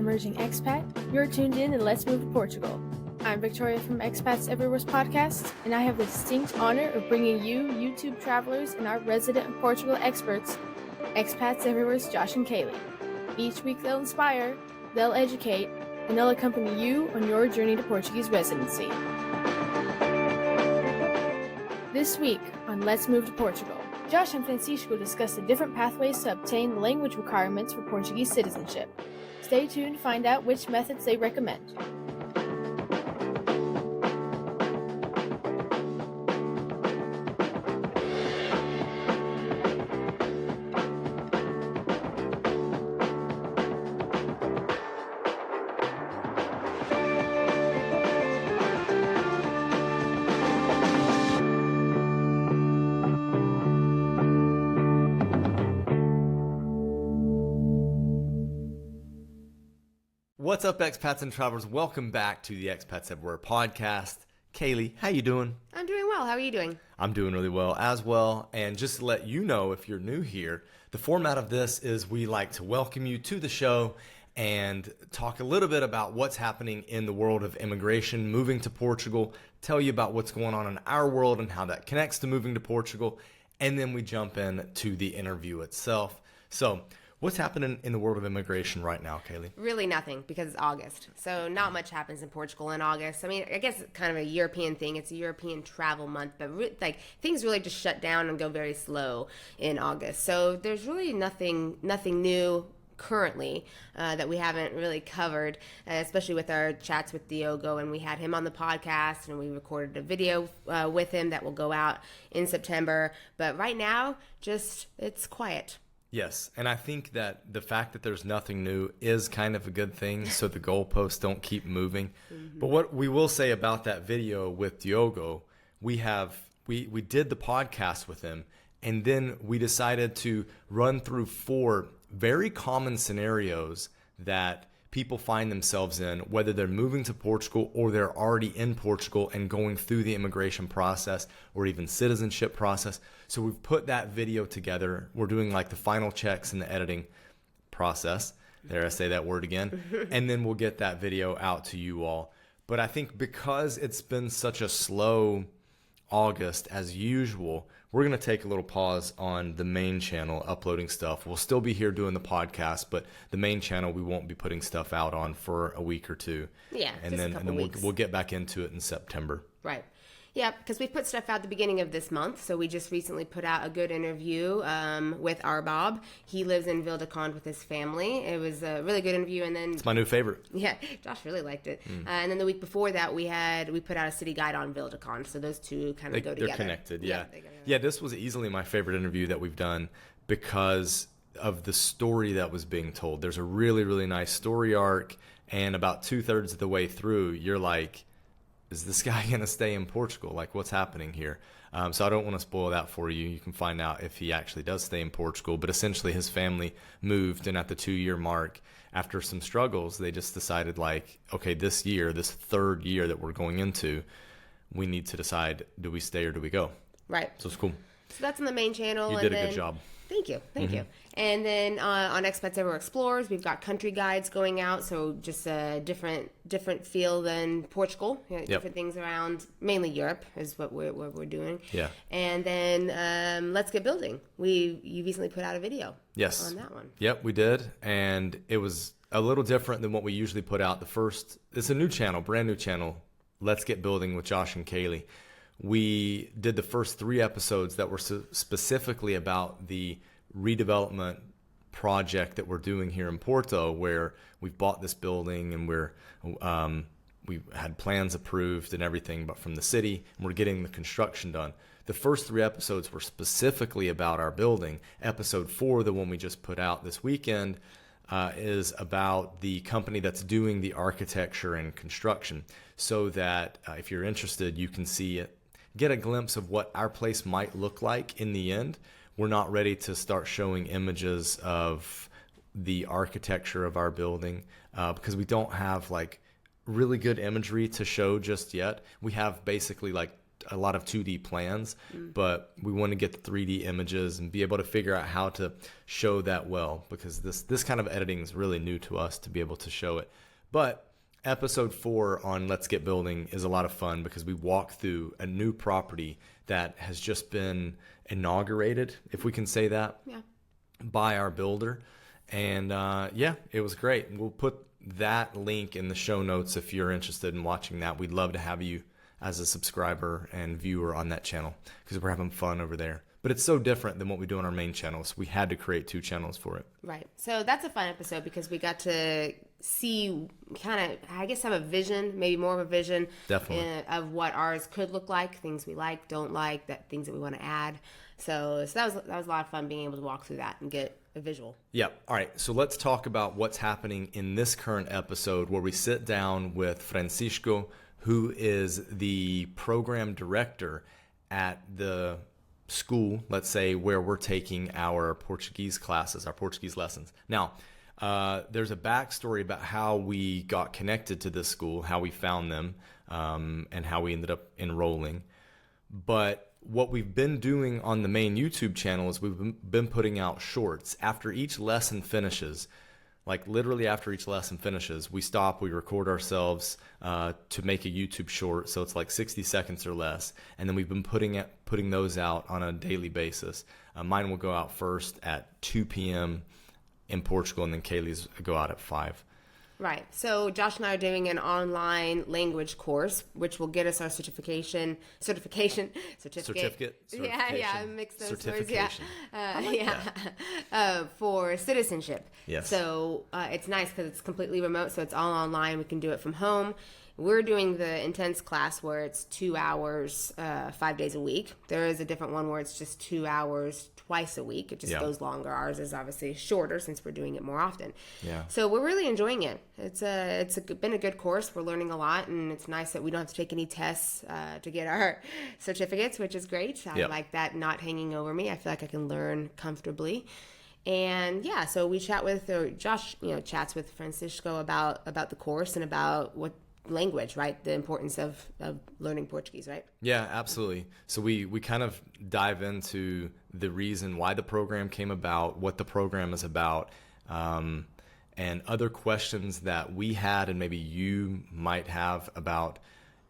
emerging expat, you're tuned in and Let's Move to Portugal. I'm Victoria from Expats Everywhere's podcast, and I have the distinct honor of bringing you YouTube travelers and our resident Portugal experts, Expats Everywhere's Josh and Kalie. Each week they'll inspire, they'll educate, and they'll accompany you on your journey to Portuguese residency. This week on Let's Move to Portugal, Josh and Francisco discuss the different pathways to obtain the language requirements for Portuguese citizenship. Stay tuned to find out which methods they recommend. What's up, expats and travelers? Welcome back to the Expats Everywhere podcast. Kalie, how you doing? I'm doing well. How are you doing? I'm doing really well as well. And just to let you know, if you're new here, the format of this is we like to welcome you to the show and talk a little bit about what's happening in the world of immigration, moving to Portugal, tell you about what's going on in our world and how that connects to moving to Portugal. And then we jump into the interview itself. So what's happening in the world of immigration right now, Kalie? Really nothing, because it's August. So not much happens in Portugal in August. I mean, I guess it's kind of a European thing. It's a European travel month, but things really just shut down and go very slow in August. So there's really nothing new currently that we haven't really covered, especially with our chats with Diogo, and we had him on the podcast and we recorded a video with him that will go out in September. But right now, it's quiet. Yes, and I think that the fact that there's nothing new is kind of a good thing, so the goalposts don't keep moving. Mm-hmm. But what we will say about that video with Diogo, we did the podcast with him, and then we decided to run through 4 very common scenarios that people find themselves in, whether they're moving to Portugal or they're already in Portugal and going through the immigration process or even citizenship process. So we've put that video together. We're doing like the final checks in the editing process. There, I say that word again. And then we'll get that video out to you all. But I think because it's been such a slow August as usual, we're going to take a little pause on the main channel uploading stuff. We'll still be here doing the podcast, but the main channel we won't be putting stuff out on for a week or two. Yeah, and then we'll get back into it in September. Right. Yeah, because we put stuff out at the beginning of this month. So we just recently put out a good interview with Arbob. He lives in Vildecond with his family. It was a really good interview. And then it's my new favorite. Yeah, Josh really liked it. And then the week before that, we put out a city guide on Vildecond. So those two kind of go together. They're connected, yeah. Yeah, this was easily my favorite interview that we've done because of the story that was being told. There's a really, really nice story arc. And about 2/3 of the way through, you're like, is this guy going to stay in Portugal? Like, what's happening here? So I don't want to spoil that for you. You can find out if he actually does stay in Portugal. But essentially, his family moved, and at the 2-year mark, after some struggles, they just decided, like, okay, this 3rd year that we're going into, we need to decide, do we stay or do we go? Right. So it's cool. So that's on the main channel. You did a good job. Thank you. And then on Expats Everywhere Explorers, we've got country guides going out, so just a different feel than Portugal. Different things around, mainly Europe is what we're doing. Yeah. And then Let's Get Building. You recently put out a video. Yes. On that one. Yep, we did, and it was a little different than what we usually put out. It's a new channel, brand new channel, Let's Get Building with Josh and Kalie. We did the first 3 episodes that were specifically about the redevelopment project that we're doing here in Porto, where we've bought this building and we had plans approved and everything, but from the city, and we're getting the construction done. The first 3 episodes were specifically about our building. Episode 4, the one we just put out this weekend, is about the company that's doing the architecture and construction, so that if you're interested, you can see it. Get a glimpse of what our place might look like in the end. We're not ready to start showing images of the architecture of our building because we don't have like really good imagery to show just yet. We have basically like a lot of 2D plans, but we want to get the 3D images and be able to figure out how to show that well, because this kind of editing is really new to us to be able to show it. But episode 4 on Let's Get Building is a lot of fun because we walk through a new property that has just been inaugurated, if we can say that, by our builder. And it was great. We'll put that link in the show notes if you're interested in watching that. We'd love to have you as a subscriber and viewer on that channel because we're having fun over there. But it's so different than what we do on our main channel, so we had to create 2 channels for it. Right. So that's a fun episode because we got to see kind of, I guess, have a vision, maybe more of a vision of what ours could look like, things we like, don't like, things that we want to add. So that was a lot of fun being able to walk through that and get a visual. Yeah. All right. So let's talk about what's happening in this current episode where we sit down with Francisco, who is the program director at the school, let's say, where we're taking our Portuguese classes, our Portuguese lessons. Now, there's a backstory about how we got connected to this school, how we found them, and how we ended up enrolling. But what we've been doing on the main YouTube channel is we've been putting out shorts. After each lesson finishes, like literally after each lesson finishes, we stop, we record ourselves to make a YouTube short. So it's like 60 seconds or less. And then we've been putting those out on a daily basis. Mine will go out first at 2 p.m. in Portugal, and then Kalie's go out at 5. Right. So Josh and I are doing an online language course, which will get us our certificate. Yeah, mix those words. For citizenship. Yes. So it's nice because it's completely remote, so it's all online. We can do it from home. We're doing the intense class where it's 2 hours, 5 days a week. There is a different one where it's just 2 hours twice a week. It just goes longer. Ours is obviously shorter since we're doing it more often. Yeah. So we're really enjoying it. It's been a good course. We're learning a lot, and it's nice that we don't have to take any tests to get our certificates, which is great. I like that not hanging over me. I feel like I can learn comfortably. And so we chat with Josh. Chats with Francisco about the course and about what language, right? The importance of learning Portuguese, right? Yeah, absolutely. So we kind of dive into the reason why the program came about, what the program is about, and other questions that we had and maybe you might have about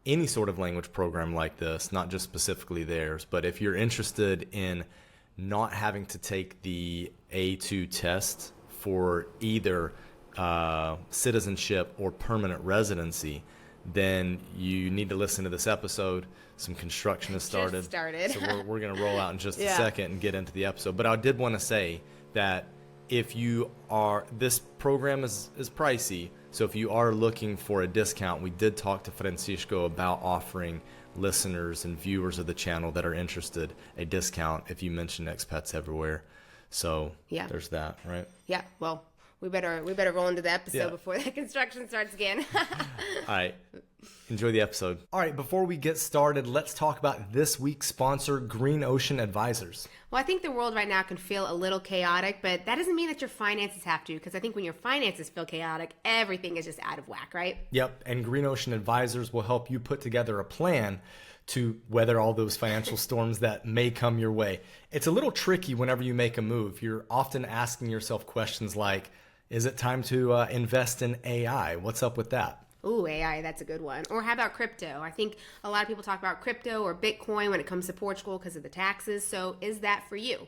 any sort of language program like this, not just specifically theirs. But if you're interested in not having to take the A2 test for either citizenship or permanent residency, then you need to listen to this episode. Some construction has started. So we're going to roll out in just a second and get into the episode. But I did want to say that this program is pricey. So if you are looking for a discount, we did talk to Francisco about offering listeners and viewers of the channel that are interested a discount if you mention Expats Everywhere. So there's that, right? Yeah. Well, we better roll into the episode before the construction starts again. All right. Enjoy the episode. All right, before we get started, let's talk about this week's sponsor, Green Ocean Advisors. Well, I think the world right now can feel a little chaotic, but that doesn't mean that your finances have to, because I think when your finances feel chaotic, everything is just out of whack, right? Yep, and Green Ocean Advisors will help you put together a plan to weather all those financial storms that may come your way. It's a little tricky whenever you make a move. You're often asking yourself questions like, is it time to invest in AI? What's up with that? Ooh, AI, that's a good one. Or how about crypto? I think a lot of people talk about crypto or Bitcoin when it comes to Portugal because of the taxes. So is that for you?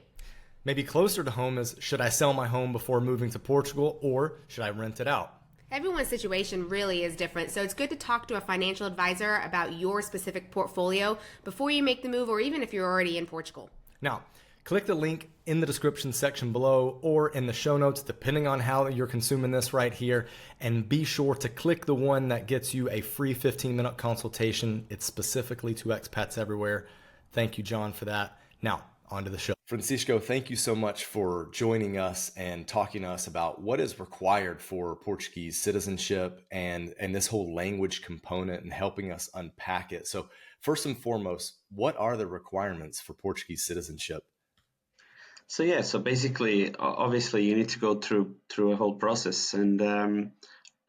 Maybe closer to home is, should I sell my home before moving to Portugal, or should I rent it out? Everyone's situation really is different, so it's good to talk to a financial advisor about your specific portfolio before you make the move, or even if you're already in Portugal. Now, click the link in the description section below or in the show notes, depending on how you're consuming this right here. And be sure to click the one that gets you a free 15-minute consultation. It's specifically to Expats Everywhere. Thank you, John, for that. Now, on to the show. Francisco, thank you so much for joining us and talking to us about what is required for Portuguese citizenship and this whole language component and helping us unpack it. So first and foremost, what are the requirements for Portuguese citizenship? So basically, obviously, you need to go through a whole process, and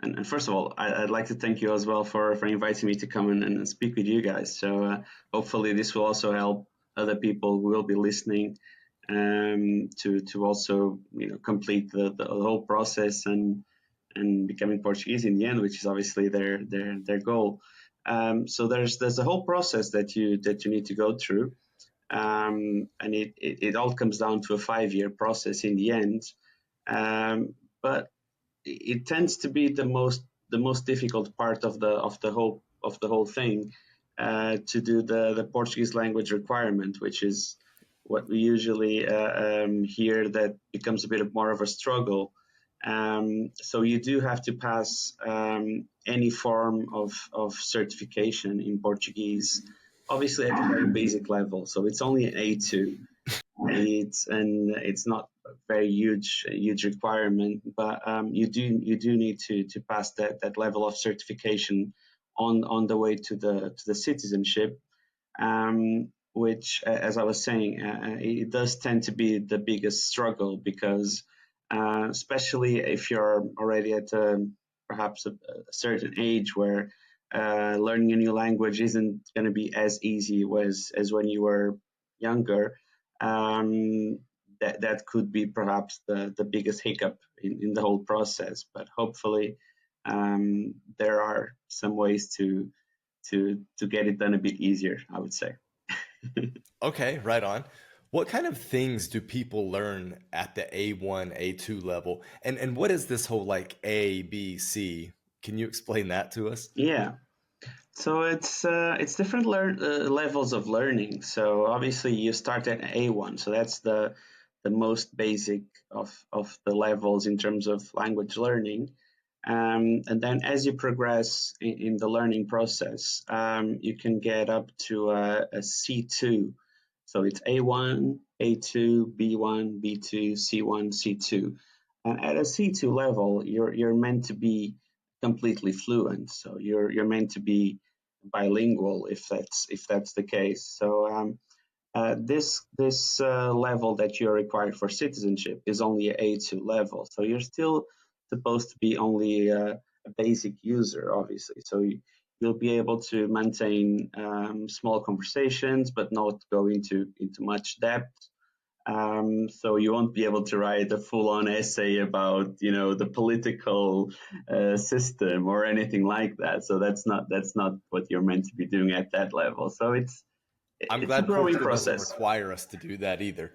And first of all, I'd like to thank you as well for inviting me to come and speak with you guys. So hopefully this will also help other people who will be listening to also complete the whole process and becoming Portuguese in the end, which is obviously their goal. So there's a whole process that you need to go through, and it all comes down to a 5-year process in the end. But it tends to be the most difficult part of the whole thing, to do the Portuguese language requirement, which is what we usually hear that becomes a bit more of a struggle. So you do have to pass any form of certification in Portuguese, obviously at a very basic level. So it's only an A2. It's not a very huge requirement, but you do need to pass that level of certification on the way to the citizenship, which, as I was saying, it does tend to be the biggest struggle, because especially if you're already at perhaps a certain age where learning a new language isn't going to be as easy as when you were younger. That could be perhaps the biggest hiccup in the whole process. But hopefully, there are some ways to get it done a bit easier, I would say. Okay, right on. What kind of things do people learn at the A1, A2 level? And what is this whole like A, B, C? Can you explain that to us? Yeah. So it's different levels of learning. So obviously you start at A1, so that's the most basic of the levels in terms of language learning. And then as you progress in the learning process, you can get up to a C2. So it's A1, A2, B1, B2, C1, C2. And at a C2 level, you're meant to be completely fluent. So you're meant to be bilingual, if that's the case. So this level that you're required for citizenship is only an A2 level. So you're still supposed to be only a basic user, obviously. So you'll be able to maintain small conversations, but not go into much depth. So you won't be able to write a full-on essay about, the political system or anything like that. So that's not what you're meant to be doing at that level. So it's I'm a glad growing Portugal doesn't process. require us to do that either.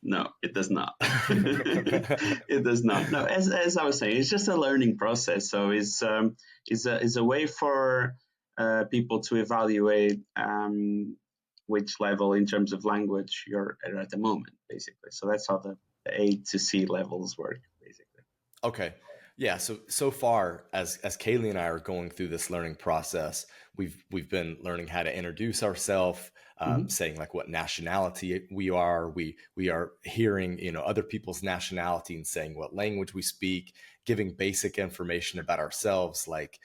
No, it does not. It does not. No, as I was saying, it's just a learning process. So it's a way for people to evaluate which level in terms of language you're at the moment, basically. So that's how the A to C levels work, basically. Okay. Yeah, so far as Kalie and I are going through this learning process, we've been learning how to introduce ourselves, saying like what nationality we are. We are hearing other people's nationality and saying what language we speak, giving basic information about ourselves like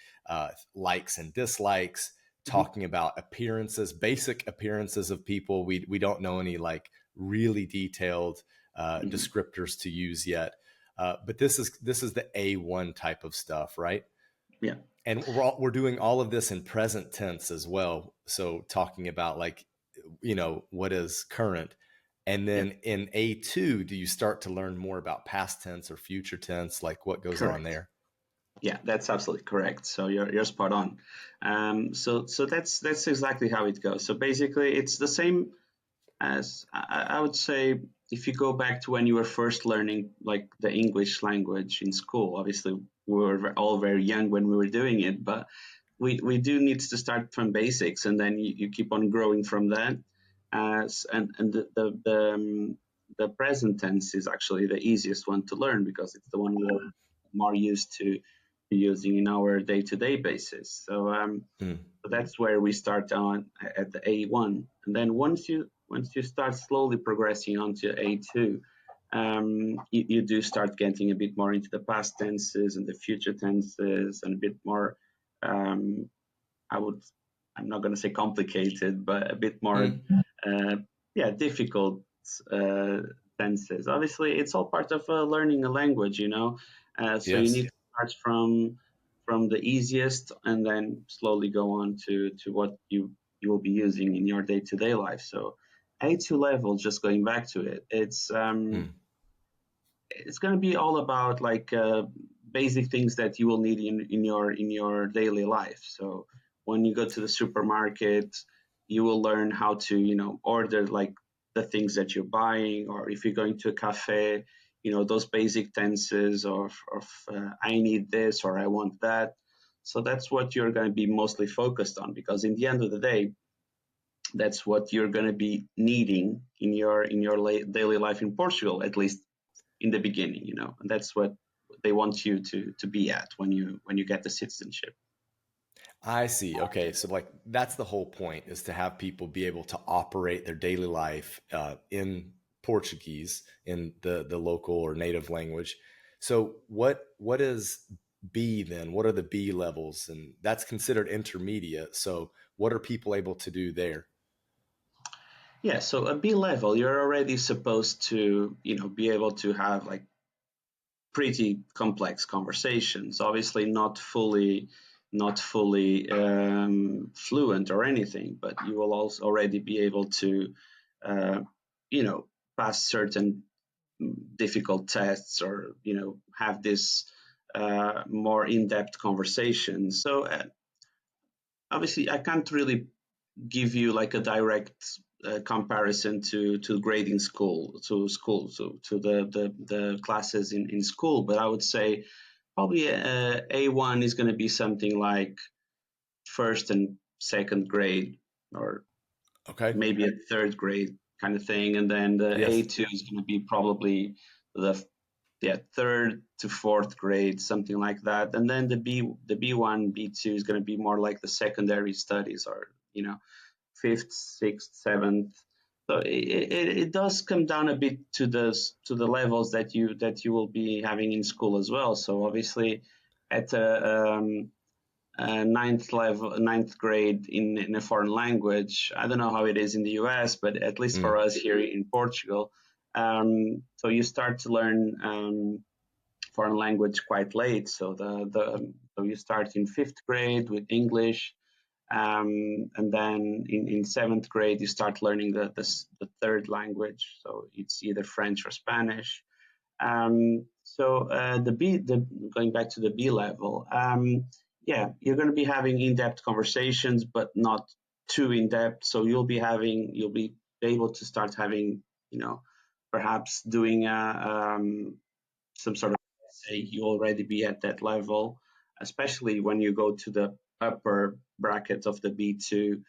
likes and dislikes, talking about appearances, basic appearances of people. We don't know any like really detailed descriptors to use yet. But this is the A1 type of stuff, right? Yeah. And we're doing all of this in present tense as well. So talking about like, what is current. And then in A2, do you start to learn more about past tense or future tense? Like what goes on there? Yeah, that's absolutely correct. So you're spot on. So that's exactly how it goes. So basically, it's the same as I would say, if you go back to when you were first learning like the English language in school. Obviously, we were all very young when we were doing it, but we do need to start from basics, and then you keep on growing from that. And the present tense is actually the easiest one to learn, because it's the one we're more used to using in our day-to-day basis. So that's where we start on at the A1, and then once you start slowly progressing onto A2, you do start getting a bit more into the past tenses and the future tenses, and a bit more. I'm not going to say complicated, but a bit more, difficult tenses. Obviously, it's all part of learning a language, so you need to start from from the easiest and then slowly go on to what you will be using in your day-to-day life. So A2 level, just going back to it, it's going to be all about like basic things that you will need in your daily life. So when you go to the supermarket, you will learn how to order like the things that you're buying, or if you're going to a cafe, those basic tenses of I need this or I want that. So that's what you're going to be mostly focused on, because in the end of the day, that's what you're going to be needing in your daily life in Portugal, at least in the beginning, and that's what they want you to be at when you get the citizenship. I see. Okay. So like that's the whole point, is to have people be able to operate their daily life in Portuguese, in the local or native language. So what is B then? What are the B levels? And that's considered intermediate. So what are people able to do there? Yeah, so a B level, you're already supposed to, be able to have like pretty complex conversations. Obviously, not fully fluent or anything, but you will also already be able to, uh, pass certain difficult tests, or have this more in-depth conversations. So obviously, I can't really give you like a direct comparison to grading school to the classes in school, but I would say probably A1 is going to be something like first and second grade, or Okay. maybe a third grade kind of thing, and then the Yes. A2 is going to be probably the third to fourth grade, something like that, and then the B1 B2 is going to be more like the secondary studies, or fifth, sixth, seventh. So it does come down a bit to the levels that you will be having in school as well. So obviously, at a ninth grade in a foreign language, I don't know how it is in the US, but at least for us here in Portugal, so you start to learn foreign language quite late. So so you start in fifth grade with English. And then in seventh grade, you start learning the third language. So it's either French or Spanish. Going back to the B level, you're going to be having in-depth conversations, but not too in-depth. So you'll be able to start having, perhaps doing some sort of essay. You already be at that level, especially when you go to the upper brackets of the B2,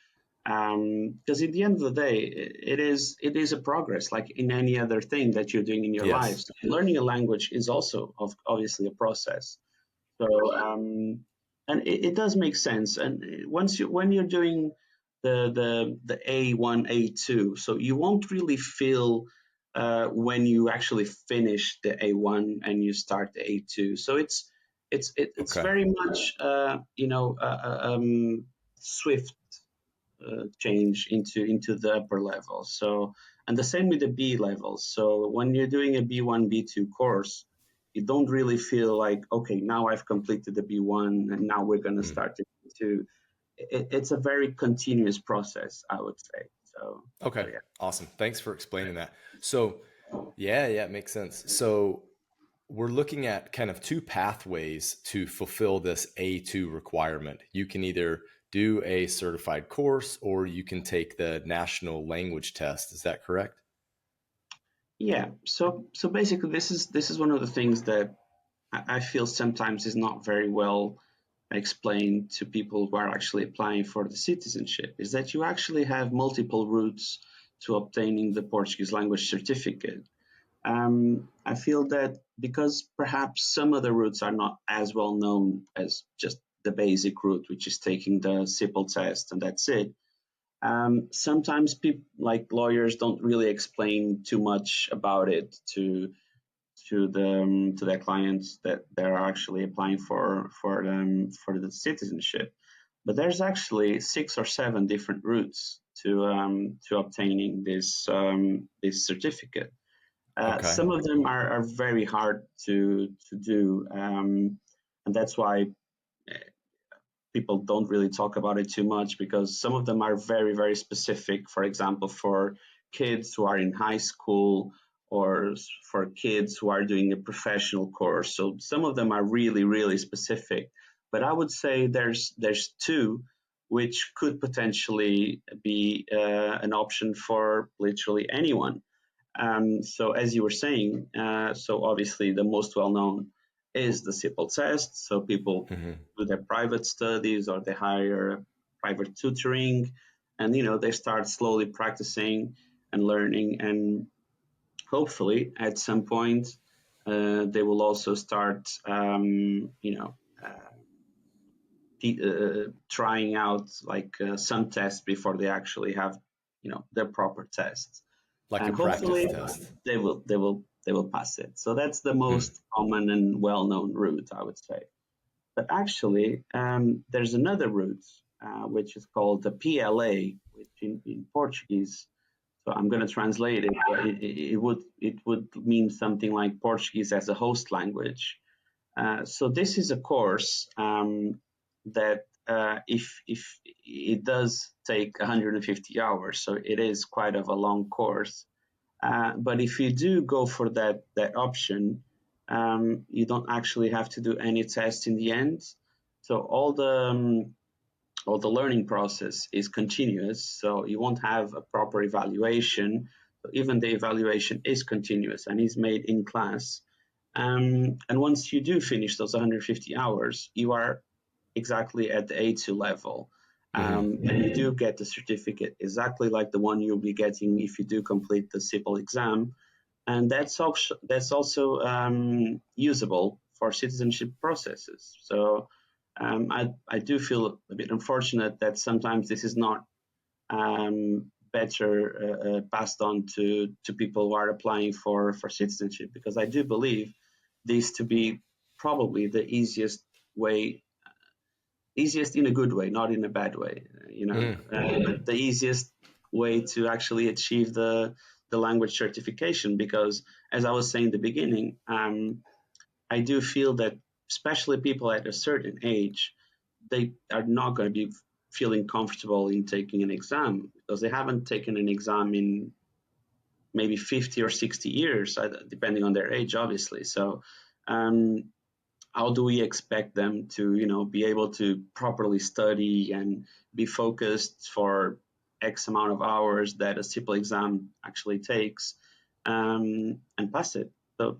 because at the end of the day, it is a progress, like in any other thing that you're doing in your Yes. life. So learning a language is also obviously a process. So and it does make sense. And when you're doing the A1 A2, so you won't really feel when you actually finish the A1 and you start the A2. So it's Okay. very much swift change into the upper level. So, and the same with the B levels. So when you're doing a B1 B2 course, you don't really feel like, okay, now I've completed the B1 and now we're going to start the B2. It's a very continuous process, I would say. So Okay. yeah. Awesome. Thanks for explaining that. So yeah, it makes sense. So we're looking at kind of two pathways to fulfill this A2 requirement. You can either do a certified course or you can take the national language test. Is that correct? Yeah. So basically, this is one of the things that I feel sometimes is not very well explained to people who are actually applying for the citizenship, is that you actually have multiple routes to obtaining the Portuguese language certificate. I feel that because perhaps some of the routes are not as well known as just the basic route, which is taking the CIPLE test and that's it. Sometimes people, like lawyers, don't really explain too much about it to their clients that they're actually applying for the citizenship. But there's actually 6 or 7 different routes to obtaining this certificate. Okay. Some of them are very hard to do, and that's why people don't really talk about it too much because some of them are very, very specific. For example, for kids who are in high school or for kids who are doing a professional course. So some of them are really, really specific. But I would say there's two which could potentially be an option for literally anyone. So as you were saying, so obviously the most well-known is the CIPLE test. So people do their private studies or they hire private tutoring, and they start slowly practicing and learning, and hopefully at some point they will also start, trying out like some tests before they actually have, their proper tests, Like a and practice hopefully test. they will pass it. So that's the most common and well-known route, I would say. But actually, there's another route which is called the PLA, which in Portuguese. So I'm going to translate it. But it would mean something like Portuguese as a host language. So this is a course that if it does take 150 hours, so it is quite of a long course. But if you do go for that option, you don't actually have to do any tests in the end. So all the learning process is continuous. So you won't have a proper evaluation. So even the evaluation is continuous and is made in class. And once you do finish those 150 hours, you are exactly at the A2 level. And you do get the certificate exactly like the one you'll be getting if you do complete the CIPLE exam. And that's also usable for citizenship processes. So I do feel a bit unfortunate that sometimes this is not better passed on to people who are applying for citizenship, because I do believe this to be probably the easiest way, easiest in a good way, not in a bad way, but the easiest way to actually achieve the language certification. Because as I was saying in the beginning, I do feel that especially people at a certain age, they are not going to be feeling comfortable in taking an exam because they haven't taken an exam in maybe 50 or 60 years, depending on their age, obviously. So how do we expect them to, be able to properly study and be focused for X amount of hours that a CIPLE exam actually takes, and pass it? So,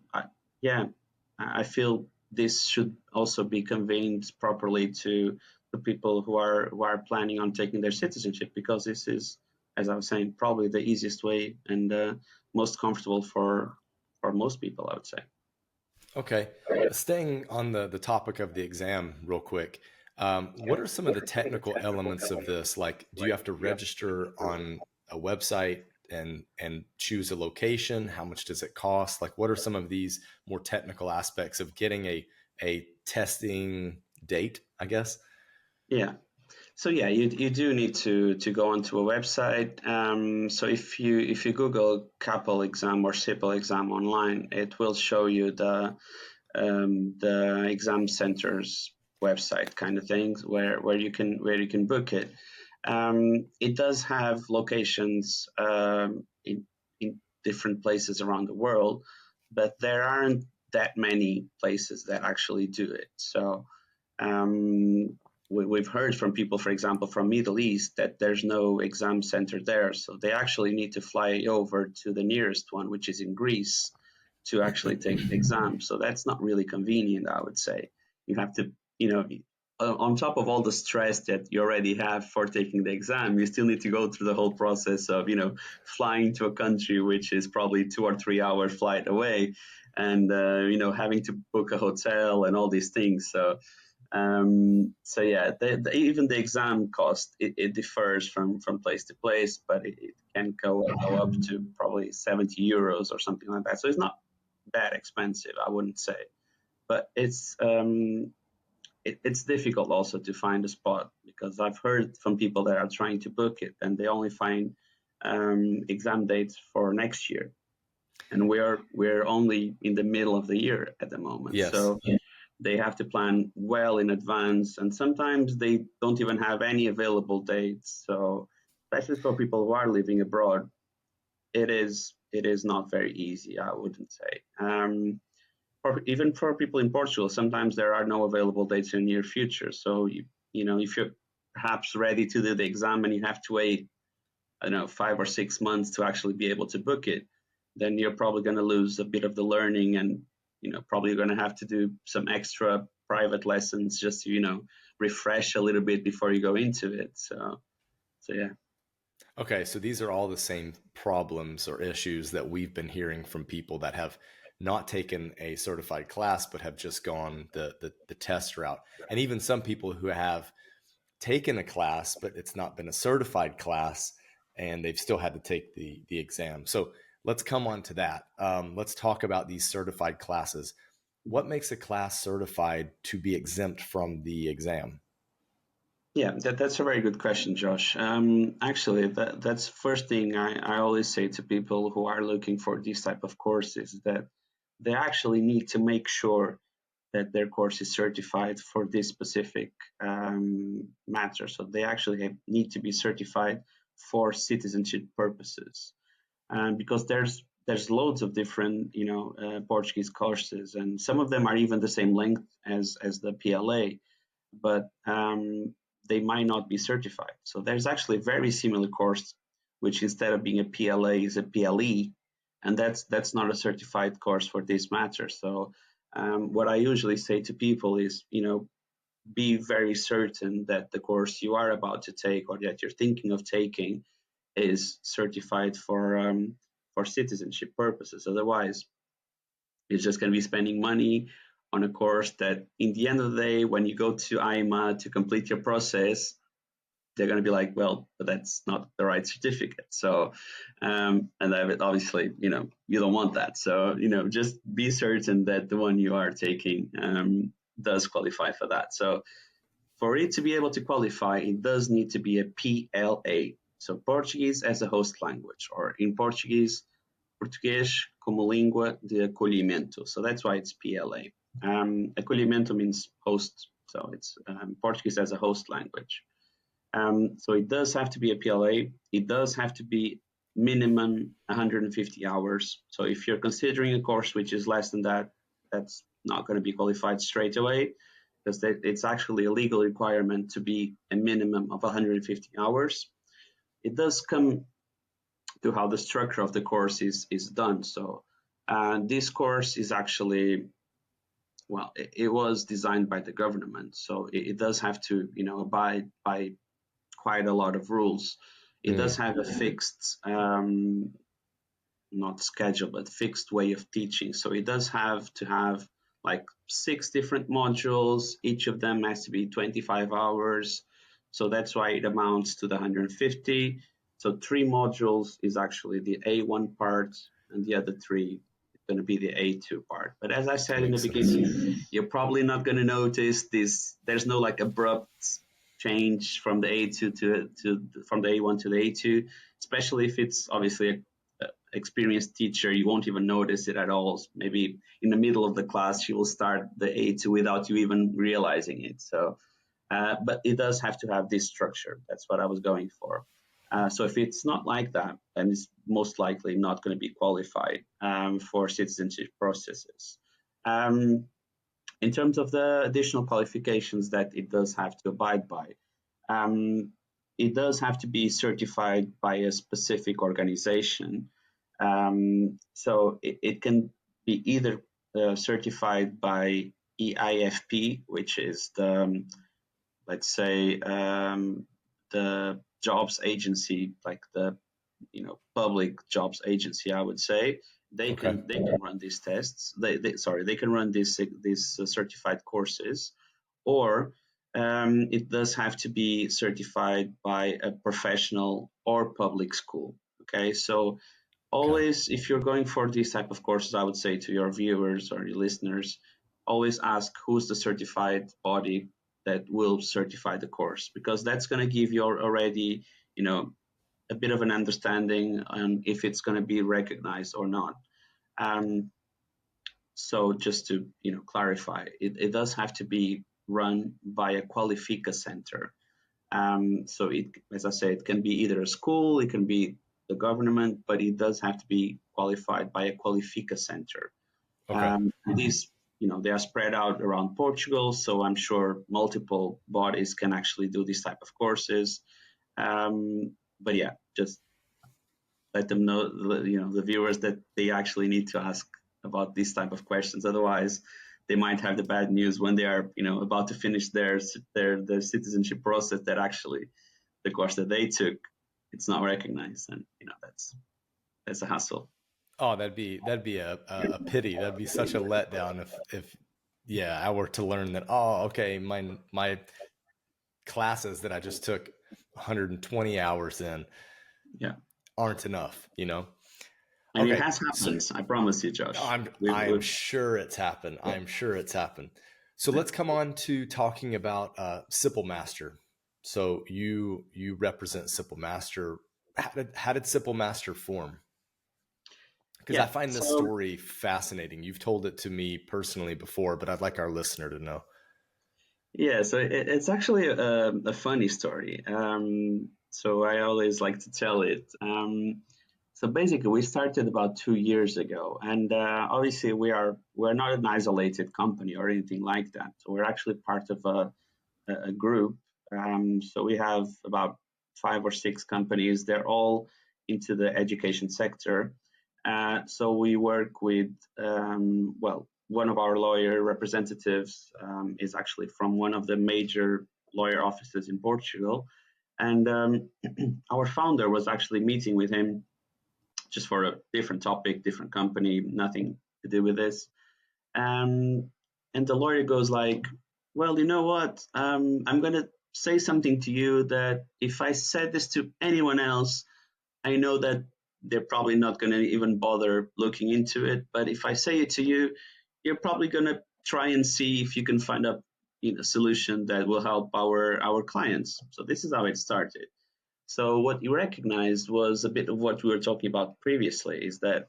I feel this should also be conveyed properly to the people who are planning on taking their citizenship, because this is, as I was saying, probably the easiest way and most comfortable for most people, I would say. Okay. Staying on the topic of the exam real quick, what are some of the technical elements of this? Like, do you have to register on a website and choose a location? How much does it cost? Like, what are some of these more technical aspects of getting a testing date, I guess? Yeah. So yeah, you do need to go onto a website. So if you Google CAPLE exam or CIPLE exam online, it will show you the exam center's website kind of things where you can book it. It does have locations in different places around the world, but there aren't that many places that actually do it. So we've heard from people, for example, from Middle East, that there's no exam center there. So they actually need to fly over to the nearest one, which is in Greece, to actually take the exam. So that's not really convenient, I would say. You have to, on top of all the stress that you already have for taking the exam, you still need to go through the whole process of, flying to a country which is probably 2 or 3 hour flight away, and, having to book a hotel and all these things. So yeah, even the exam cost, it differs from place to place, but it can go up to probably 70 euros or something like that. So it's not that expensive, I wouldn't say, but it's difficult also to find a spot, because I've heard from people that are trying to book it and they only find exam dates for next year, and we're only in the middle of the year at the moment. Yes. So they have to plan well in advance, and sometimes they don't even have any available dates. So, especially for people who are living abroad, it is not very easy, I wouldn't say. Even for people in Portugal, sometimes there are no available dates in the near future. So if you're perhaps ready to do the exam and you have to wait, I don't know, 5 or 6 months to actually be able to book it, then you're probably going to lose a bit of the learning, and probably going to have to do some extra private lessons just to refresh a little bit before you go into it. So yeah. Okay, so these are all the same problems or issues that we've been hearing from people that have not taken a certified class but have just gone the test route. And even some people who have taken a class but it's not been a certified class and they've still had to take the exam. So let's come on to that. Let's talk about these certified classes. What makes a class certified to be exempt from the exam? Yeah, that's a very good question, Josh. Actually, that's the first thing I always say to people who are looking for these type of courses, that they actually need to make sure that their course is certified for this specific matter. So they actually need to be certified for citizenship purposes, because there's loads of different Portuguese courses, and some of them are even the same length as the PLA, but they might not be certified. So there's actually a very similar course, which instead of being a PLA is a PLE, and that's not a certified course for this matter. So what I usually say to people is, be very certain that the course you are about to take or that you're thinking of taking is certified for citizenship purposes. Otherwise, it's just going to be spending money on a course that, in the end of the day, when you go to IMA to complete your process, they're going to be like, well, but that's not the right certificate. So, and obviously, you don't want that. So, just be certain that the one you are taking does qualify for that. So, for it to be able to qualify, it does need to be a PLA. So, Portuguese as a host language, or in Portuguese, Português como língua de acolhimento. So that's why it's PLA. Acolhimento means host, so it's Portuguese as a host language. So it does have to be a PLA. It does have to be minimum 150 hours. So if you're considering a course which is less than that, that's not going to be qualified straight away, because it's actually a legal requirement to be a minimum of 150 hours. It does come to how the structure of the course is done. So this course is actually, well, it was designed by the government, so it does have to abide by quite a lot of rules. It does have a fixed not schedule, but fixed way of teaching. So it does have to have like 6 different modules. Each of them has to be 25 hours. So that's why it amounts to the 150. So 3 modules is actually the A1 part, and the other 3 is going to be the A2 part. But as I said in the beginning, you're probably not going to notice this. There's no like abrupt change from the A2 from the A1 to the A2, especially if it's obviously a experienced teacher. You won't even notice it at all. Maybe in the middle of the class, she will start the A2 without you even realizing it. So, but it does have to have this structure. That's what I was going for. So if it's not like that, then it's most likely not going to be qualified for citizenship processes. In terms of the additional qualifications that it does have to abide by, it does have to be certified by a specific organization. So it can be either certified by EIFP, which is the, let's say, the jobs agency, like the public jobs agency, I would say. They can run these tests. They can run these certified courses, or it does have to be certified by a professional or public school. Okay, so always, if you're going for these type of courses, I would say to your viewers or your listeners, always ask who's the certified body that will certify the course, because that's going to give you already, a bit of an understanding on if it's going to be recognized or not. So just to clarify, it does have to be run by a Qualifica center. So it, as I said, it can be either a school, it can be the government, but it does have to be qualified by a Qualifica center. Okay. These, they are spread out around Portugal, so I'm sure multiple bodies can actually do this type of courses. But yeah, just let them know, the viewers, that they actually need to ask about these type of questions. Otherwise, they might have the bad news when they are, about to finish their citizenship process, that actually the course that they took, it's not recognized, and that's a hassle. Oh, that'd be a pity. That'd be such a letdown if yeah, I were to learn that, oh, okay, my classes that I just took 120 hours in Yeah. aren't enough, And Okay, it has happened. I promise you, Josh. I'm sure it's happened. I'm sure it's happened. So let's come on to talking about CIPLE Master. So you represent CIPLE Master. How did CIPLE Master form? Because I find this story fascinating. You've told it to me personally before, but I'd like our listener to know. Yeah, so it's actually a funny story. So I always like to tell it. So basically, we started about 2 years ago, and obviously we're not an isolated company or anything like that. So we're actually part of a group. So we have about 5 or 6 companies. They're all into the education sector. So we work with, one of our lawyer representatives is actually from one of the major lawyer offices in Portugal. And our founder was actually meeting with him just for a different topic, different company, nothing to do with this. And the lawyer goes like, well, you know what? I'm going to say something to you that if I said this to anyone else, I know that they're probably not going to even bother looking into it. But if I say it to you, you're probably going to try and see if you can find a solution that will help our clients. So this is how it started. So what you recognized was a bit of what we were talking about previously, is that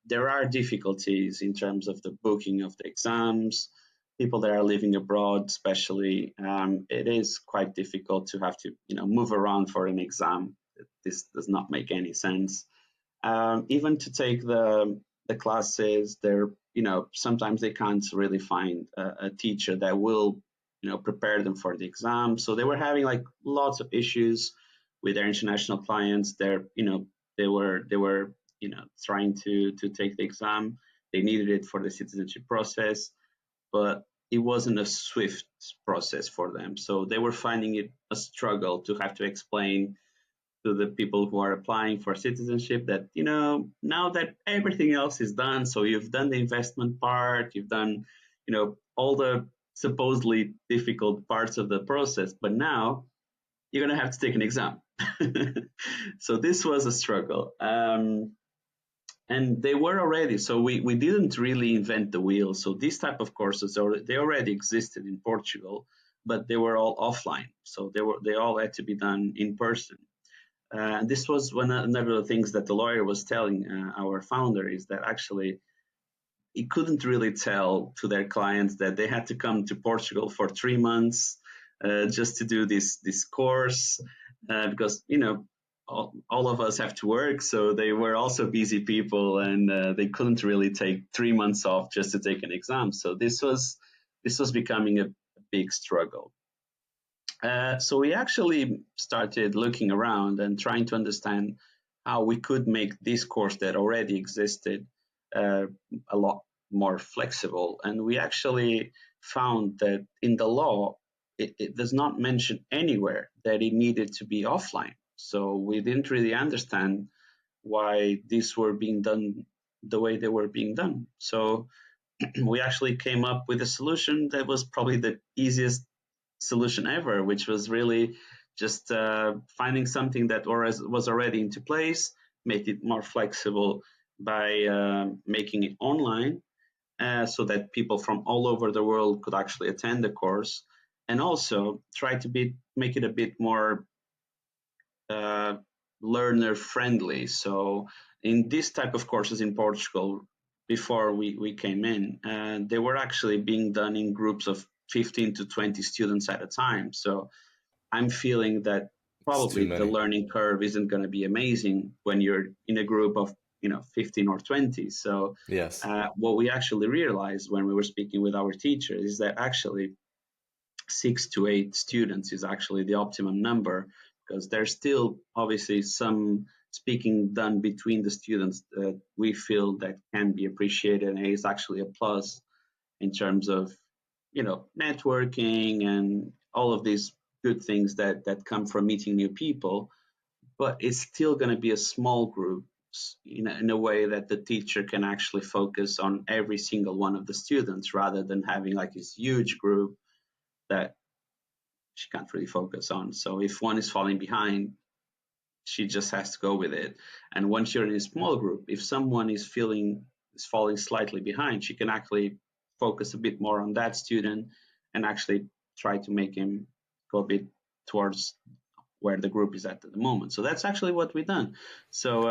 there are difficulties in terms of the booking of the exams. People that are living abroad, especially, it is quite difficult to have to move around for an exam. This does not make any sense. Even to take the classes, they're sometimes they can't really find a teacher that will prepare them for the exam. So they were having like lots of issues with their international clients. They were trying to take the exam. They needed it for the citizenship process, but it wasn't a swift process for them. So they were finding it a struggle to have to explain to the people who are applying for citizenship that now that everything else is done, so you've done the investment part, you've done all the supposedly difficult parts of the process, but now you're going to have to take an exam. So this was a struggle. And they were already, so we didn't really invent the wheel. So these type of courses, they already existed in Portugal, but they were all offline. So they all had to be done in person. And this was another of the things that the lawyer was telling our founder, is that actually he couldn't really tell to their clients that they had to come to Portugal for 3 months just to do this course, because all of us have to work, so they were also busy people, and they couldn't really take 3 months off just to take an exam. So this was becoming a big struggle. So we actually started looking around and trying to understand how we could make this course that already existed a lot more flexible. And we actually found that in the law, it does not mention anywhere that it needed to be offline. So we didn't really understand why these were being done the way they were being done. So we actually came up with a solution that was probably the easiest solution ever, which was really just finding something that was already into place, make it more flexible by making it online, so that people from all over the world could actually attend the course, and also try to make it a bit more learner friendly. So in this type of courses in Portugal, before we came in, they were actually being done in groups of 15 to 20 students at a time. So I'm feeling that It's too probably the many. learning curve isn't going to be amazing when you're in a group of 15 or 20. So Yes. what we actually realized when we were speaking with our teachers is that actually 6 to 8 students is actually the optimum number, because there's still obviously some speaking done between the students that we feel that can be appreciated and is actually a plus in terms of networking and all of these good things that come from meeting new people. But it's still going to be a small group in a way that the teacher can actually focus on every single one of the students, rather than having like this huge group that she can't really focus on. So if one is falling behind, she just has to go with it. And once you're in a small group, if someone is falling slightly behind, she can actually focus a bit more on that student and actually try to make him go a bit towards where the group is at the moment. So that's actually what we've done. So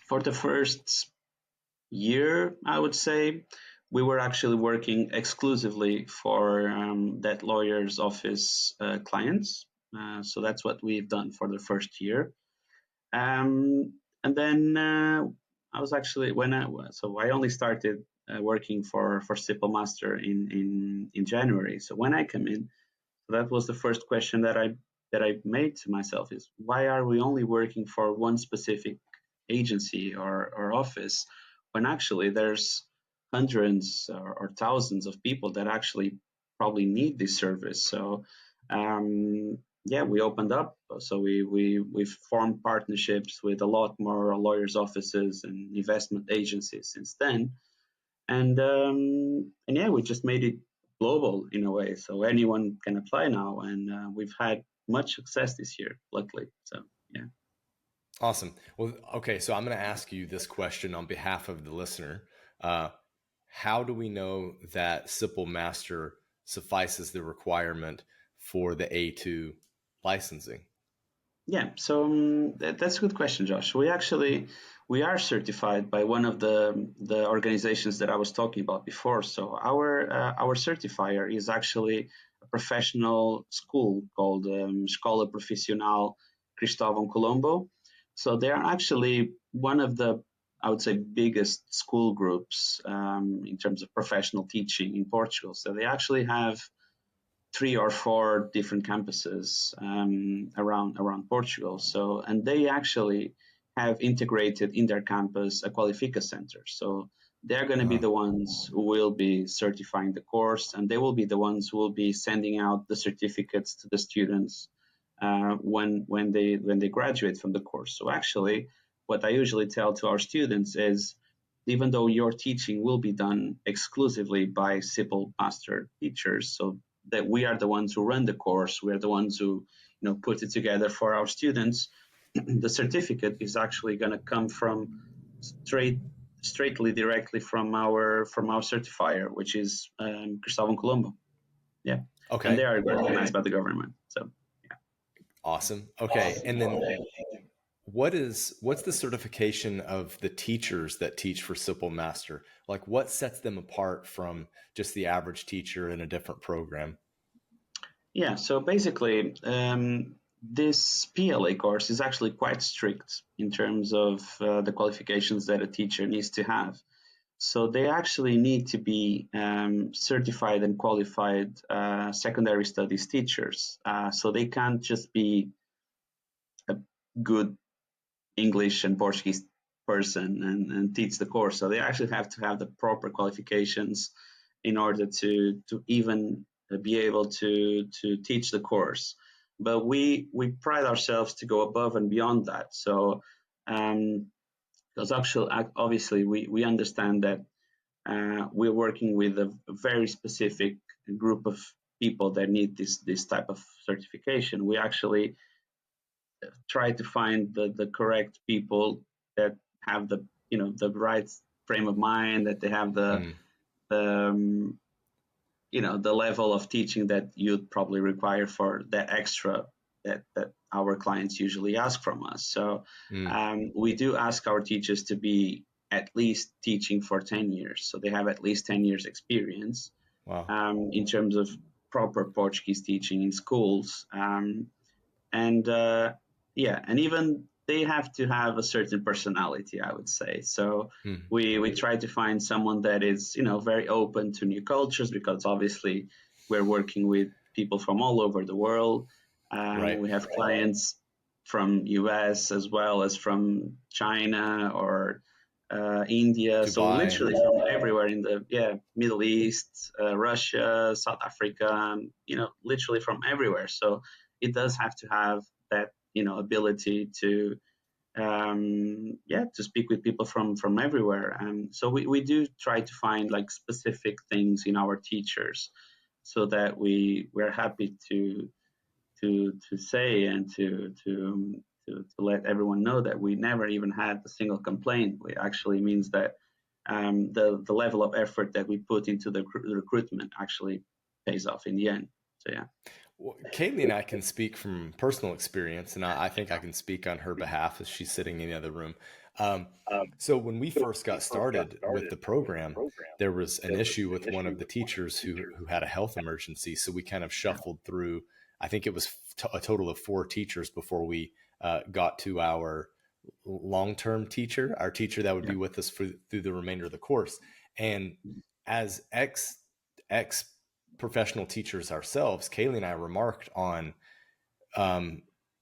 for the first year, I would say, we were actually working exclusively for that lawyer's office clients. So that's what we've done for the first year. And then I was actually I only started working for CIPLE Master in January. So when I came in, so that was the first question that I made to myself, is why are we only working for one specific agency or office, when actually there's hundreds or thousands of people that actually probably need this service. So yeah, we opened up. So we've formed partnerships with a lot more lawyers' offices and investment agencies since then. And yeah, we just made it global in a way, so anyone can apply now, and we've had much success this year, luckily. So yeah. Awesome. Well, okay. So I'm going to ask you this question on behalf of the listener. How do we know that CIPLE Master suffices the requirement for the A2 licensing? Yeah, so that's a good question, Josh. We are certified by one of the organizations that I was talking about before. So our certifier is actually a professional school called Escola Profissional Cristóvão Colombo. So they are actually one of the, I would say, biggest school groups in terms of professional teaching in Portugal. So they actually have 3 or 4 different campuses around Portugal. So, and they actually have integrated in their campus a Qualifica center. So they're going to be the ones who will be certifying the course, and they will be the ones who will be sending out the certificates to the students when they graduate from the course. So actually, what I usually tell to our students is, even though your teaching will be done exclusively by CIPLE Master teachers, so that we are the ones who run the course, we are the ones who put it together for our students, the certificate is actually going to come from straightly directly from our certifier, which is Cristóvão Colombo. Yeah. Okay. And they are recognized by the government. So yeah. Awesome. Okay. And then what's the certification of the teachers that teach for CIPLE Master? Like, what sets them apart from just the average teacher in a different program? Yeah, so basically, this PLA course is actually quite strict in terms of the qualifications that a teacher needs to have. So they actually need to be certified and qualified secondary studies teachers. So they can't just be a good English and Portuguese person and teach the course. So they actually have to have the proper qualifications in order to even be able to teach the course. But we pride ourselves to go above and beyond that. So because obviously we understand that we're working with a very specific group of people that need this type of certification. We actually try to find the correct people that have the right frame of mind, that they have the level of teaching that you'd probably require for the extra that our clients usually ask from us. So we do ask our teachers to be at least teaching for 10 years. So they have at least 10 years experience Wow. in terms of proper Portuguese teaching in schools. And yeah, and even they have to have a certain personality, I would say. So we try to find someone that is, very open to new cultures, because obviously we're working with people from all over the world. Right. We have clients from US as well as from China or India. So Dubai. literally from everywhere in the Middle East, Russia, South Africa, literally from everywhere. So it does have to have that ability to to speak with people from everywhere. And so we do try to find like specific things in our teachers, so that we're happy to say and to let everyone know that we never even had a single complaint. It actually means that the level of effort that we put into the recruitment actually pays off in the end. So yeah. Well, Kalie and I can speak from personal experience, and I think I can speak on her behalf as she's sitting in the other room. So when we first got started with the program, there was an issue with one of the teachers who had a health emergency. So we kind of shuffled through, I think it was a total of 4 teachers before we got to our long-term teacher, our teacher that would be with us through the remainder of the course. And as ex professional teachers ourselves, Kalie and I remarked on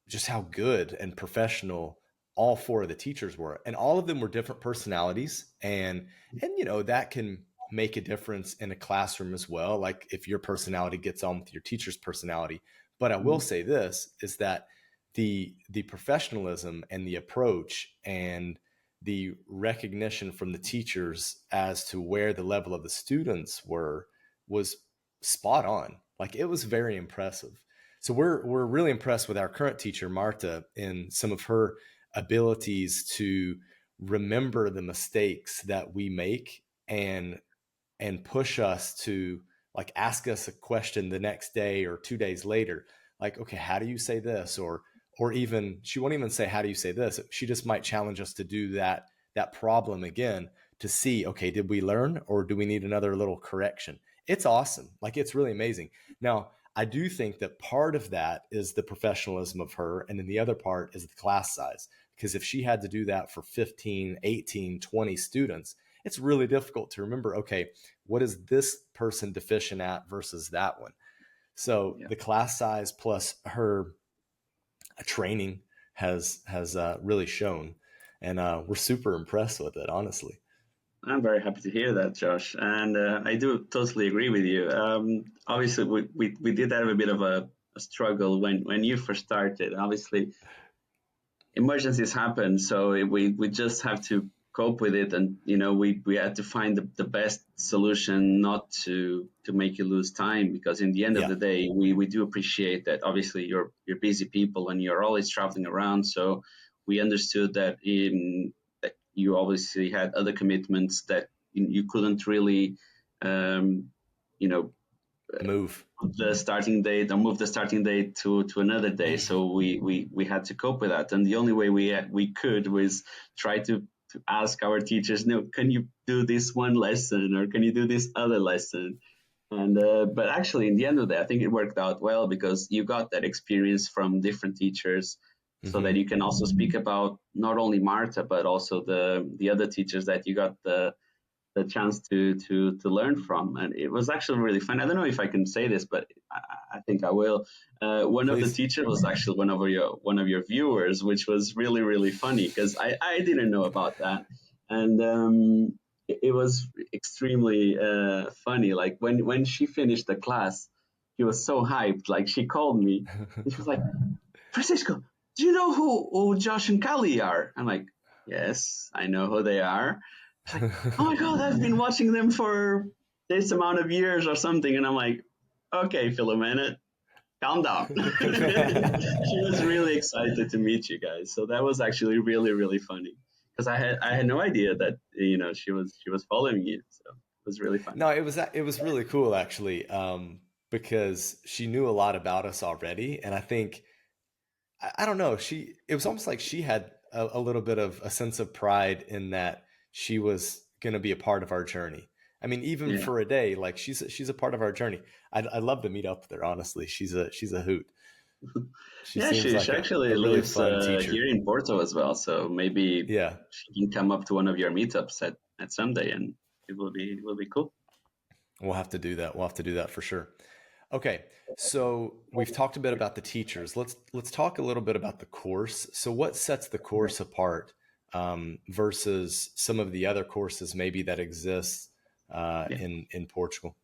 just how good and professional all 4 of the teachers were, and all of them were different personalities, and that can make a difference in a classroom as well, like if your personality gets on with your teacher's personality. But I will say this is that the professionalism and the approach and the recognition from the teachers as to where the level of the students was spot on. Like, it was very impressive. So we're really impressed with our current teacher, Marta, in some of her abilities to remember the mistakes that we make and push us to, like, ask us a question the next day or 2 days later, like, okay, how do you say this? Or even, she won't even say, how do you say this? She just might challenge us to do that problem again to see, okay, did we learn, or do we need another little correction? It's awesome. Like, it's really amazing. Now, I do think that part of that is the professionalism of her. And then the other part is the class size. Because if she had to do that for 15, 18, 20 students, it's really difficult to remember, okay, what is this person deficient at versus that one? So the class size plus her training has really shown. And we're super impressed with it, honestly. I'm very happy to hear that, Josh. And I do totally agree with you. Obviously, we did have a bit of a struggle when you first started. Obviously, emergencies happen, so we just have to cope with it. And, we had to find the best solution not to make you lose time, because in the end of the day, we do appreciate that. Obviously, you're busy people and you're always traveling around. So we understood that that you obviously had other commitments that you couldn't really, move the starting date or move the starting date to another day. So we had to cope with that. And the only way we could was try to ask our teachers, no, can you do this one lesson, or can you do this other lesson? And but actually, in the end of the day, I think it worked out well, because you got that experience from different teachers, so that you can also speak about not only Marta, but also the other teachers that you got the chance to learn from. And it was actually really fun. I don't know if I can say this, but I think I will. One of the teachers was actually one of your viewers, which was really, really funny, because I didn't know about that. And it was extremely funny. Like, when she finished the class, she was so hyped. Like, she called me and she was like, Francisco, do you know who Josh and Kalie are? I'm like, yes, I know who they are. She's like, oh my God, I've been watching them for this amount of years or something. And I'm like, okay, Philomena, calm down. She was really excited to meet you guys. So that was actually really, really funny, because I had no idea that, she was following you. So it was really fun. No, it was really cool, actually, because she knew a lot about us already. And I think, I don't know, it was almost like she had a little bit of a sense of pride in that she was going to be a part of our journey. I mean, even for a day, like she's a part of our journey. I'd love to meet up with her. Honestly, she's a hoot. She Yeah, seems like she actually a really lives fun teacher. here in Porto as well. So maybe Yeah, she can come up to one of your meetups at some day, and it will be cool. we'll have to do that. We'll have to do that for sure. Okay, so we've talked a bit about the teachers. Let's talk a little bit about the course. So what sets the course apart versus some of the other courses maybe that exist in Portugal?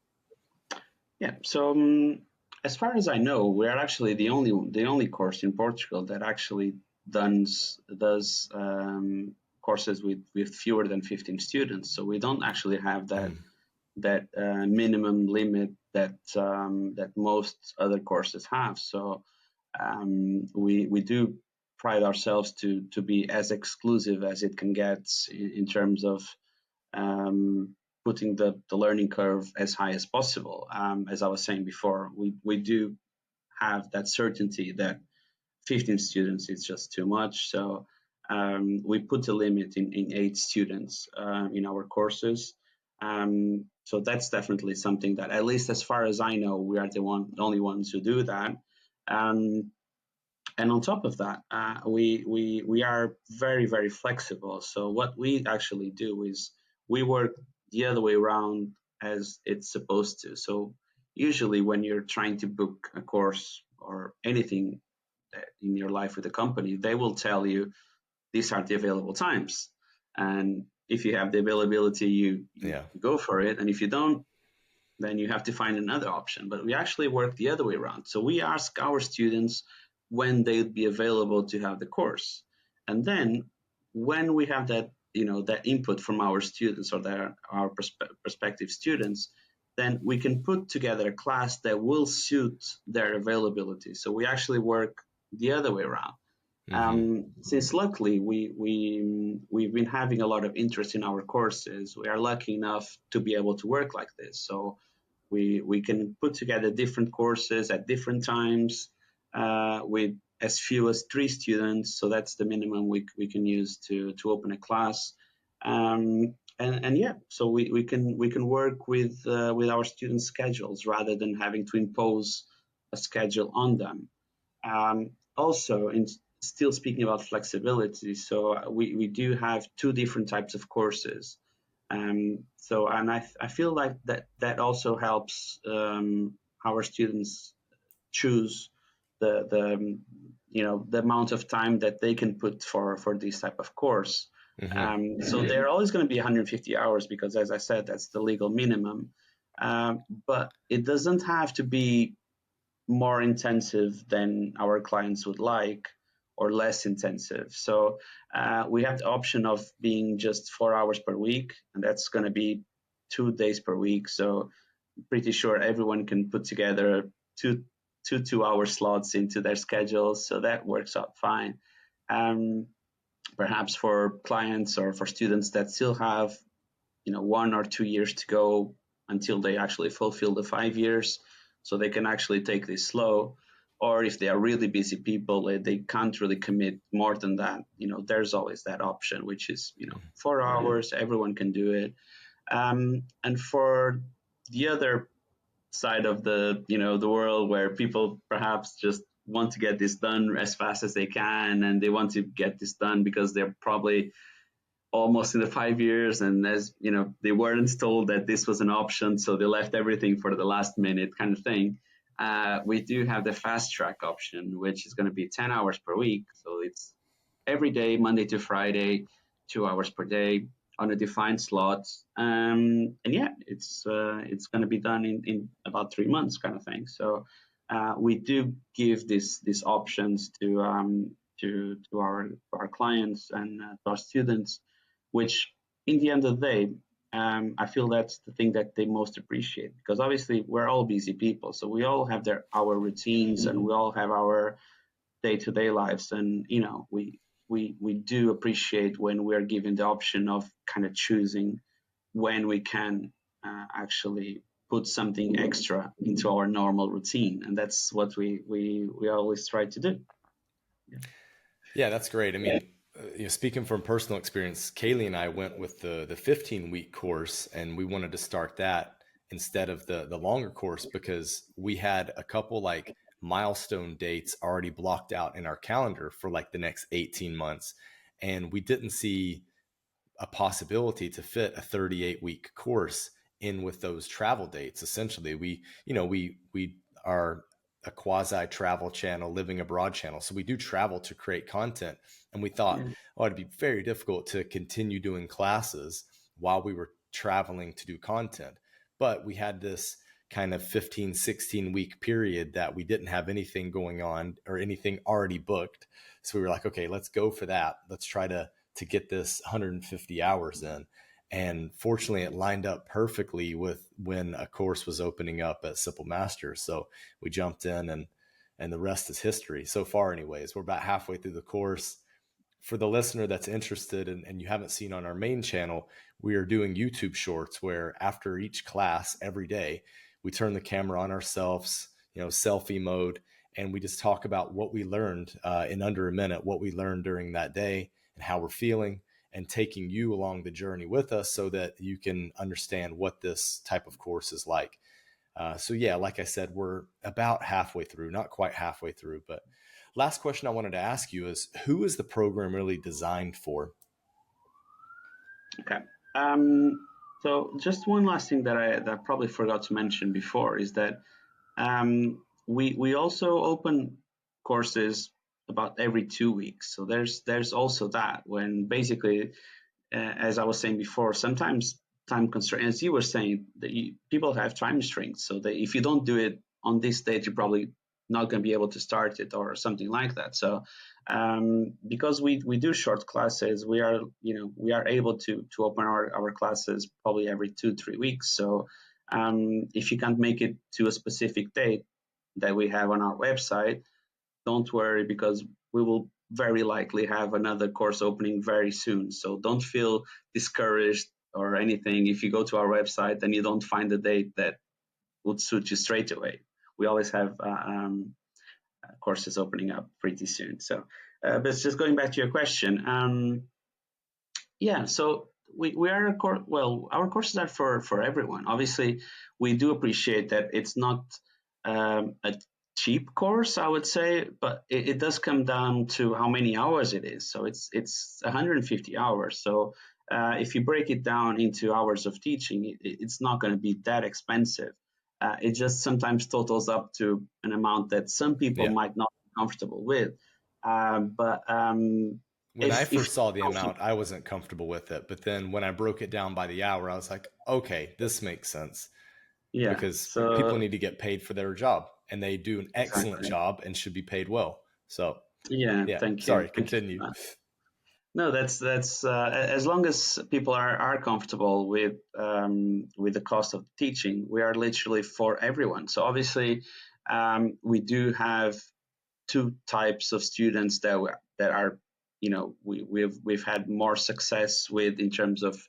Yeah. So as far as I know, we are actually the only course in Portugal that actually does courses with fewer than 15 students. So we don't actually have that minimum limit that most other courses have. So we do pride ourselves to be as exclusive as it can get in terms of putting the learning curve as high as possible. As I was saying before, we do have that certainty that 15 students is just too much. So we put a limit in 8 students in our courses. So that's definitely something that, at least as far as I know, we are the only ones who do that. And on top of that, we are very, very flexible. So what we actually do is we work the other way around as it's supposed to. So usually when you're trying to book a course or anything in your life with a company, they will tell you these are the available times. And if you have the availability, you go for it. And if you don't, then you have to find another option. But we actually work the other way around. So we ask our students when they'd be available to have the course. And then when we have that input from our students or our prospective students, then we can put together a class that will suit their availability. So we actually work the other way around. Since luckily we've been having a lot of interest in our courses, we are lucky enough to be able to work like this. So we can put together different courses at different times with as few as 3 students. So that's the minimum we can use to open a class. And yeah, so we can work with our students' schedules rather than having to impose a schedule on them. Also, still speaking about flexibility, so we do have 2 different types of courses. And I feel like that also helps our students choose the amount of time that they can put for this type of course. So they're always going to be 150 hours because, as I said, that's the legal minimum. But it doesn't have to be more intensive than our clients would like or less intensive. So we have the option of being just 4 hours per week, and that's going to be 2 days per week. So I'm pretty sure everyone can put together two 2-hour slots into their schedules. So that works out fine. Perhaps for clients or for students that still have 1 or 2 years to go until they actually fulfill the 5 years, so they can actually take this slow. Or if they are really busy people, they can't really commit more than that. There's always that option, which is 4 hours. Everyone can do it. And for the other side of the world, where people perhaps just want to get this done as fast as they can, and they want to get this done because they're probably almost in the 5 years, and as they weren't told that this was an option, so they left everything for the last minute kind of thing. We do have the fast track option, which is going to be 10 hours per week. So it's every day, Monday to Friday, 2 hours per day on a defined slot. And yeah, it's going to be done in about 3 months kind of thing. So we do give these options to our clients and to our students, which in the end of the day, I feel that's the thing that they most appreciate, because obviously we're all busy people, so we all have our routines and we all have our day-to-day lives, and we do appreciate when we're given the option of kind of choosing when we can actually put something extra into our normal routine, and that's what we always try to do. Yeah, that's great. I mean, speaking from personal experience, Kalie and I went with the 15-week course, and we wanted to start that instead of the longer course because we had a couple like milestone dates already blocked out in our calendar for like the next 18 months. And we didn't see a possibility to fit a 38-week course in with those travel dates. Essentially, we are a quasi travel channel, living abroad channel. So we do travel to create content. And we thought, oh, it'd be very difficult to continue doing classes while we were traveling to do content. But we had this kind of 15, 16-week period that we didn't have anything going on or anything already booked. So we were like, okay, let's go for that. Let's try to get this 150 hours in. And fortunately, it lined up perfectly with when a course was opening up at CIPLE Master. So we jumped in, and the rest is history. So far, anyways, we're about halfway through the course. For the listener that's interested and you haven't seen on our main channel, we are doing YouTube shorts where after each class every day, we turn the camera on ourselves, selfie mode, and we just talk about what we learned in under a minute, what we learned during that day and how we're feeling, and taking you along the journey with us so that you can understand what this type of course is like. So yeah, like I said, we're about halfway through, not quite halfway through, but last question I wanted to ask you is, who is the program really designed for? Okay. So just one last thing that I probably forgot to mention before is that we also open courses about every 2 weeks. So there's also that, when basically, as I was saying before, sometimes time constraint, as you were saying, that people have time restraints. So that if you don't do it on this date, you're probably not going to be able to start it or something like that. So because we do short classes, we are able to open our classes probably every 2-3 weeks. So if you can't make it to a specific date that we have on our website, don't worry, because we will very likely have another course opening very soon. So don't feel discouraged or anything if you go to our website and you don't find a date that would suit you straight away. We always have courses opening up pretty soon. So, but just going back to your question, so we are our courses are for everyone. Obviously, we do appreciate that it's not a cheap course, I would say, but it does come down to how many hours it is. So it's 150 hours. So if you break it down into hours of teaching, it's not going to be that expensive. It just sometimes totals up to an amount that some people might not be comfortable with. When I first saw the amount, I wasn't comfortable with it. But then when I broke it down by the hour, I was like, okay, this makes sense. Yeah, because people need to get paid for their job, and they do an excellent job and should be paid well. So thank you. Sorry, continue. No, that's as long as people are comfortable with the cost of teaching, we are literally for everyone. So obviously, we do have two types of students that are we've had more success with in terms of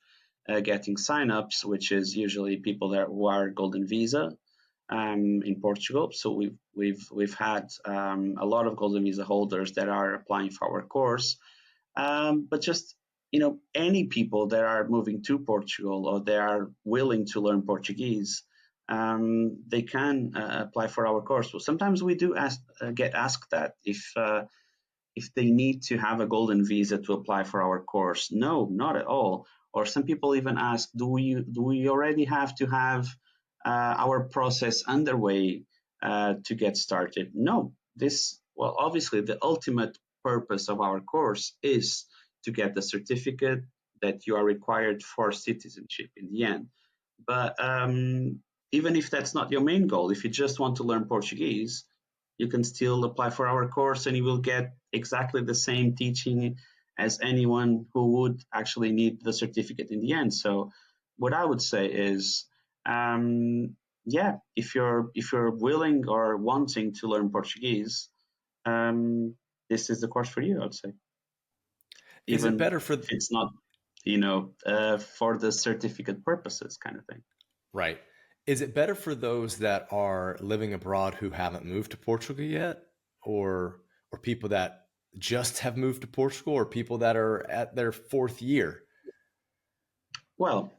getting signups, which is usually people who are golden visa in Portugal. So we've had a lot of golden visa holders that are applying for our course. But just any people that are moving to Portugal or they are willing to learn Portuguese, they can apply for our course. Well, sometimes we do get asked that if they need to have a golden visa to apply for our course. No, not at all. Or some people even ask, do we already have to have our process underway to get started? No. Obviously, the ultimate purpose of our course is to get the certificate that you are required for citizenship in the end. But even if that's not your main goal, if you just want to learn Portuguese, you can still apply for our course and you will get exactly the same teaching as anyone who would actually need the certificate in the end. So what I would say is, if you're willing or wanting to learn Portuguese, this is the course for you, I'd say. Is it better for if it's not, for the certificate purposes kind of thing? Right. Is it better for those that are living abroad who haven't moved to Portugal yet, or people that just have moved to Portugal, or people that are at their 4th year? Well,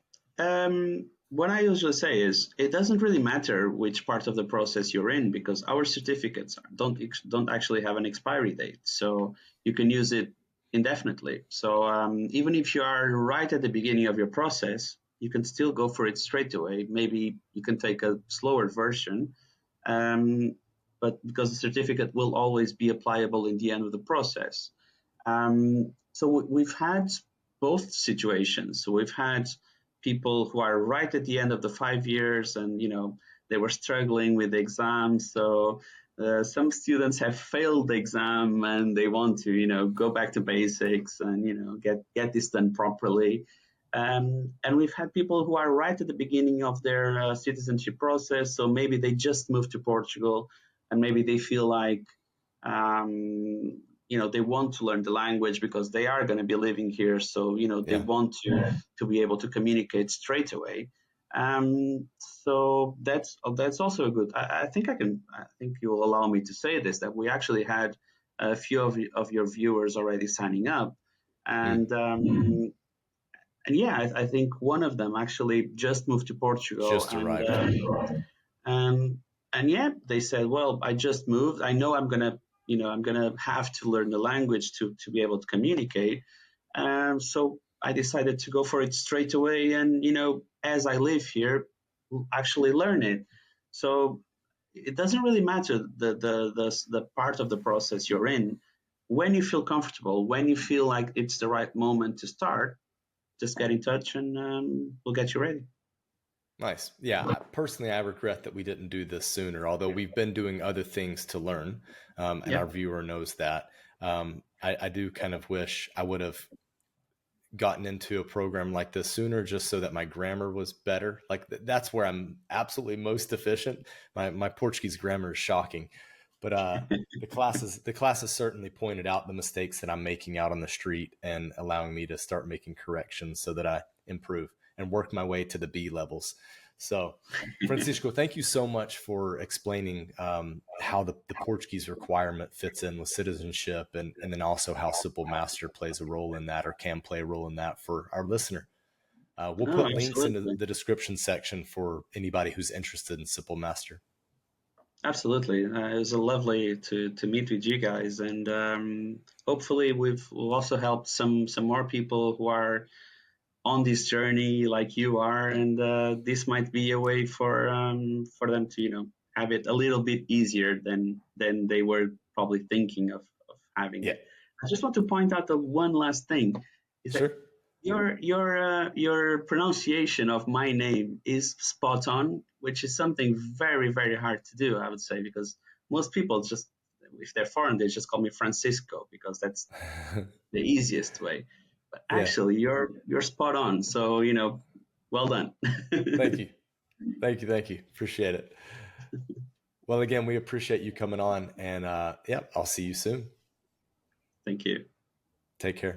what I usually say is it doesn't really matter which part of the process you're in, because our certificates don't actually have an expiry date, so you can use it indefinitely. So even if you are right at the beginning of your process, you can still go for it straight away. Maybe you can take a slower version, um, but because the certificate will always be applicable in the end of the process. So we've had both situations. So we've had people who are right at the end of the 5 years, and they were struggling with the exams. So some students have failed the exam and they want to go back to basics and get this done properly. And we've had people who are right at the beginning of their citizenship process. So maybe they just moved to Portugal and maybe they feel like they want to learn the language because they are going to be living here. So they want to be able to communicate straight away. So that's also a good. I think you will allow me to say this, that we actually had a few of your viewers already signing up, and I think one of them actually just moved to Portugal. Just arrived. And they said, well, I just moved. I know I'm gonna have to learn the language to be able to communicate. So I decided to go for it straight away, and as I live here, actually learn it. So it doesn't really matter the part of the process you're in. When you feel comfortable, when you feel like it's the right moment to start, just get in touch and we'll get you ready. Nice. Yeah. Personally, I regret that we didn't do this sooner, although we've been doing other things to learn. And our viewer knows that. I do kind of wish I would have gotten into a program like this sooner, just so that my grammar was better. Like that's where I'm absolutely most efficient. My Portuguese grammar is shocking, but the classes certainly pointed out the mistakes that I'm making out on the street and allowing me to start making corrections so that I improve and work my way to the B levels. So, Francisco, thank you so much for explaining how the Portuguese requirement fits in with citizenship, and then also how CIPLE Master plays a role in that, or can play a role in that for our listener. We'll put links into the description section for anybody who's interested in CIPLE Master. Absolutely. It was lovely to meet with you guys, and hopefully we've also helped some more people who are on this journey like you are, and this might be a way for them to have it a little bit easier than they were probably thinking of having it. I just want to point out one last thing is that your pronunciation of my name is spot on, which is something very, very hard to do, I would say, because most people just, if they're foreign, they just call me Francisco because that's the easiest way. But actually, you're spot on. So well done. Thank you. Appreciate it. Well, again, we appreciate you coming on, and I'll see you soon. Thank you. Take care.